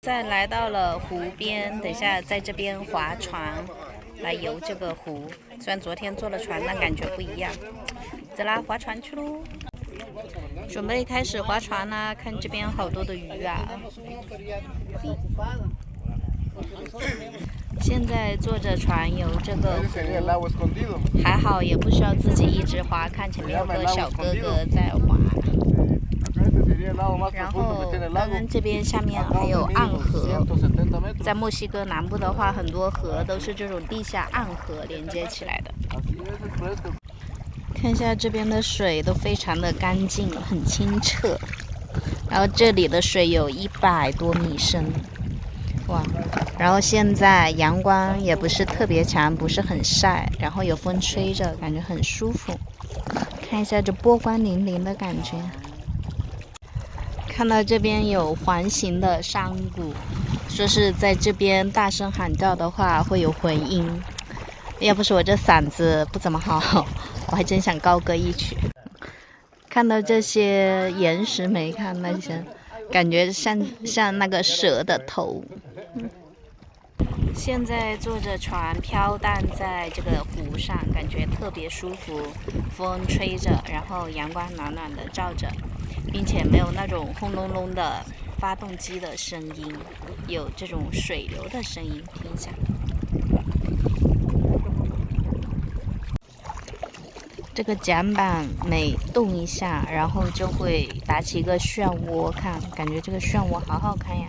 再来到了湖边，等一下在这边划船来游这个湖。虽然昨天坐了船，但感觉不一样。走啦，划船去喽！准备开始划船啦，看这边好多的鱼啊！现在坐着船游这个湖，还好也不需要自己一直划，看前面有个小哥哥在划。然后刚刚这边下面还有暗河，在墨西哥南部的话，很多河都是这种地下暗河连接起来的。看一下这边的水都非常的干净，很清澈。然后这里的水有100多米深，哇！然后现在阳光也不是特别强，不是很晒，然后有风吹着，感觉很舒服。看一下这波光粼粼的感觉。看到这边有环形的山谷，说是在这边大声喊叫的话会有回音。要不是我这嗓子不怎么好，我还真想高歌一曲。看到这些岩石没看那些，感觉像那个蛇的头。现在坐着船飘荡在这个湖上，感觉特别舒服，风吹着，然后阳光暖暖的照着，并且没有那种轰隆隆的发动机的声音，有这种水流的声音，听一下。这个桨板每动一下，然后就会打起一个漩涡，感觉这个漩涡好好看呀。